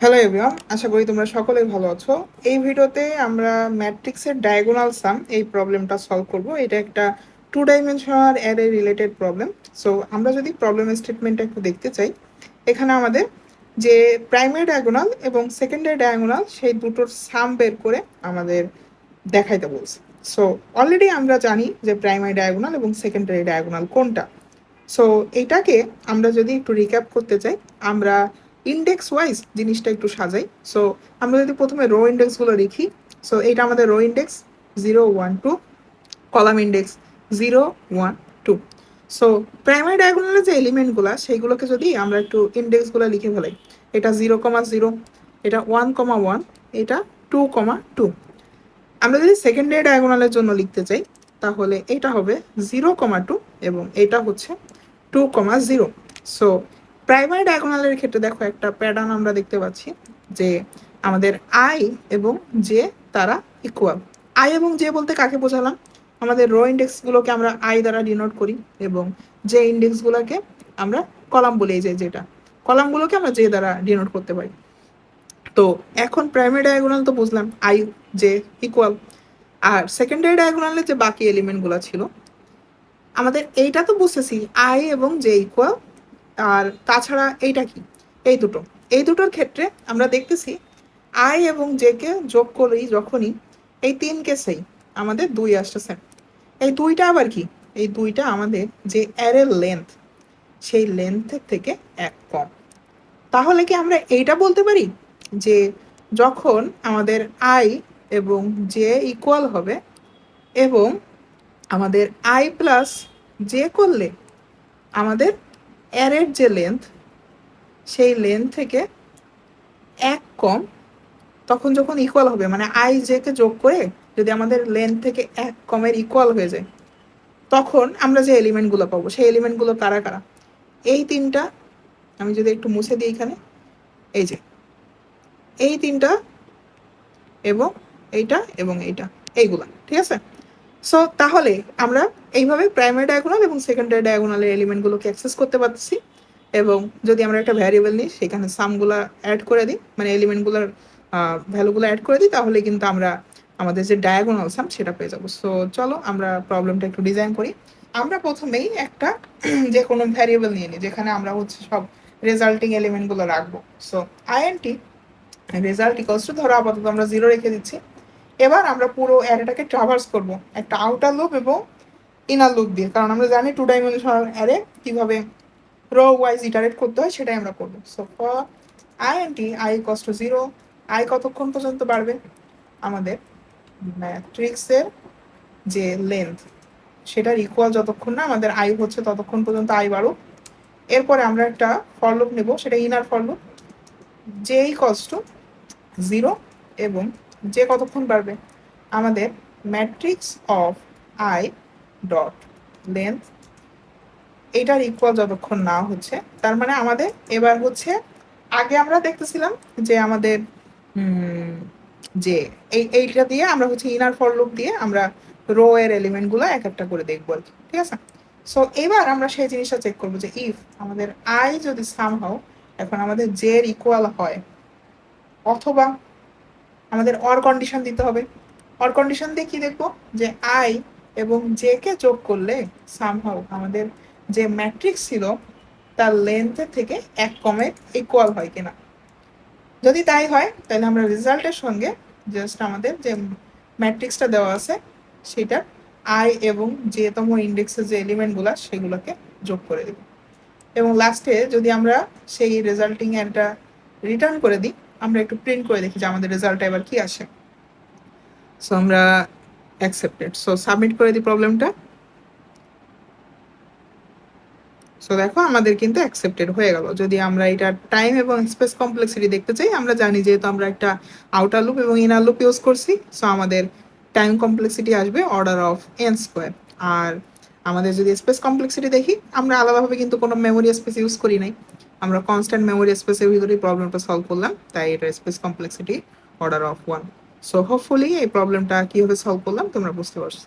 Hello everyone, আশা করি তোমরা সকলেই ভালো আছো। এই ভিডিওতে আমরা ম্যাট্রিক্সের ডায়াগোনাল সাম এই প্রবলেমটা সলভ করব। এটা একটা two dimensional array related problem. So আমরা যদি প্রবলেমের স্টেটমেন্টটা একটু দেখতে চাই, এখানে আমাদের যে প্রাইমারি ডায়াগোনাল এবং সেকেন্ডারি ডায়াগোনাল সেই দুটোর সাম বের করে আমাদের দেখাইতে বলছে। সো অলরেডি আমরা জানি যে প্রাইমারি ডায়াগোনাল এবং সেকেন্ডারি ডায়াগোনাল কোনটা। সো এইটাকে আমরা যদি একটু রিক্যাপ করতে চাই, আমরা ইন্ডেক্স ওয়াইজ জিনিসটা একটু সাজাই। সো আমরা যদি প্রথমে রো ইন্ডেক্সগুলো লিখি, সো এইটা আমাদের row index 0 1 2, column index 0 1 2। So primary ডায়াগোনালের যে এলিমেন্টগুলো সেইগুলোকে যদি আমরা একটু ইন্ডেক্সগুলো লিখে ফেলাই, এটা 0 0, এটা 1 1, এটা 2 2। আমরা যদি সেকেন্ডারি ডায়াগোনালের জন্য লিখতে চাই, তাহলে এটা হবে 0 2 এবং এটা হচ্ছে 2 0। সো প্রাইমারি ডায়াগোনালের ক্ষেত্রে দেখো একটা প্যাটার্ন আমরা দেখতে পাচ্ছি যে আমাদের আই এবং জে তারা ইকুয়াল। আই এবং জে বলতে কাকে বোঝালাম? আমাদের রো ইন্ডেক্সগুলোকে আমরা আই দ্বারা ডিনোট করি এবং যে ইন্ডেক্সগুলোকে আমরা কলাম বলে যাই, যেটা কলামগুলোকে আমরা জে দ্বারা ডিনোট করতে পারি। তো এখন প্রাইমারি ডায়াগোনাল তো বুঝলাম আই জে ইকুয়াল, আর সেকেন্ডারি ডায়াগোনালের যে বাকি এলিমেন্টগুলো ছিল আমাদের এইটা তো বুঝতেছি আই এবং জে ইকুয়াল, আর তাছাড়া এইটা কি, এই দুটোর ক্ষেত্রে আমরা দেখতেছি আই এবং জে কে যোগ করি যখনই, এই তিন কেসেই আমাদের 2 আসতেছে। এই দুইটা আবার কি? এই দুইটা আমাদের যে অ্যারের লেন্থ সেই লেন্থের থেকে এক কম। তাহলে কি আমরা এইটা বলতে পারি যে যখন আমাদের আই এবং জে ইকুয়াল হবে এবং আমাদের আই প্লাস জে করলে আমাদের অ্যারের যে লেন্থ সেই লেন্থ থেকে এক কম, তখন যখন ইকুয়াল হবে মানে আই জে কে যোগ করে যদি আমাদের লেন্থ থেকে এক কমের ইকুয়াল হয়ে যায়, তখন আমরা যে এলিমেন্টগুলো পাবো সেই এলিমেন্টগুলো কারা কারা? এই তিনটা, আমি যদি একটু মুছে দিই এখানে, এই যে এই তিনটা এবং এইটা এবং এইটা, এইগুলা, ঠিক আছে? সো তাহলে আমরা এইভাবে প্রাইমারি ডায়াগোনাল এবং সেকেন্ডারি ডায়াগোনালের এলিমেন্টগুলোকে অ্যাক্সেস করতে পারতেছি। এবং যদি আমরা একটা ভ্যারিয়েবল নিই, সেখানে সামগুলা অ্যাড করে দিই, মানে এলিমেন্টগুলোর ভ্যালুগুলো অ্যাড করে দিই, তাহলে কিন্তু আমরা আমাদের যে ডায়াগোনাল সাম সেটা পেয়ে যাবো। সো চলো আমরা প্রবলেমটা একটু ডিজাইন করি। আমরা প্রথমেই একটা যে কোনো ভ্যারিয়েবল নিয়ে নিই যেখানে আমরা হচ্ছে সব রেজাল্টিং এলিমেন্টগুলো রাখবো। So int result equals to, ধরো আপাতত আমরা 0 রেখে দিচ্ছি। এবার আমরা পুরো অ্যারেটাকে ট্রাভার্স করব একটা আউটার লুপ এবং ইনার লুপ দিয়ে, কারণ আমরা জানি টু ডাইমেনশনাল অ্যারে কিভাবে রো ওয়াইজ ইটারেট করতে হয় সেটাই আমরা করবো। So for i int i equals to 0, i কতক্ষণ পর্যন্ত বাড়বে? আমাদের ম্যাট্রিক্সের যে লেন্থ সেটার ইকুয়াল যতক্ষণ না আমাদের আই হচ্ছে ততক্ষণ পর্যন্ত আই বাড়ুক। এরপরে আমরা একটা ফর লুপ নেব, সেটা inner for loop, J equals to 0 এবং যে কতক্ষণ বাড়বে? আমাদের matrix of I dot length এটার ইকুয়াল যতক্ষণ না হচ্ছে, তার মানে আমাদের এবার হচ্ছে, আগে আমরা দেখতেছিলাম যে আমাদের যে এইটা দিয়ে আমরা হচ্ছে ইনার ফর লুপ দিয়ে আমরা রো এর এলিমেন্টগুলো এক একটা করে দেখবো আর কি, ঠিক আছে? সো এবার আমরা সেই জিনিসটা চেক করবো যে ইফ আমাদের আই যদি সামহাও এখন আমাদের জে এর ইকুয়াল হয়, অথবা আমাদের অর কন্ডিশন দিতে হবে। অর কন্ডিশন দিয়ে কি দেখবো? যে আই এবং জে কে যোগ করলে সামহাও আমাদের যে ম্যাট্রিক্স ছিল তার লেন্থের থেকে এক কমে ইকুয়াল হয় কিনা। যদি তাই হয় তাহলে আমরা রেজাল্টের সঙ্গে জাস্ট আমাদের যে ম্যাট্রিক্সটা দেওয়া আছে সেটা আই এবং জে তম ইন্ডেক্সের যে এলিমেন্টগুলো সেগুলোকে যোগ করে দেব, এবং লাস্টে যদি আমরা সেই রেজাল্টিং একটা রিটার্ন করে দিই, আমরা একটু প্রিন্ট করে দেখি যে আমাদের রেজাল্টটা এবার কি আসে। সো আমরা অ্যাকসেপ্টেড, সো সাবমিট করে দিই প্রবলেমটা। সো দেখো আমাদের কিন্তু অ্যাকসেপ্টেড হয়ে গেল। যদি আমরা এটা টাইম এবং স্পেস কমপ্লেক্সিটি দেখতে চাই, আমরা জানি যেহেতু আমরা একটা আউটার লুপ এবং ইনার লুপ ইউজ করছি, সো আমাদের টাইম কমপ্লেক্সিটি আসবে অর্ডার অফ এন স্কোয়ার। আর আমাদের যদি স্পেস কমপ্লেক্সিটি দেখি, আমরা আলাদাভাবে কিন্তু কোনো মেমোরি স্পেস ইউজ করি নাই, আমরা কনস্ট্যান্ট মেমোরি স্পেসের ভিতরেই প্রবলেমটা সলভ করলাম, তাই এটার space complexity order of 1। So hopefully এই প্রবলেমটা কীভাবে সলভ করলাম তোমরা বুঝতে পারছো।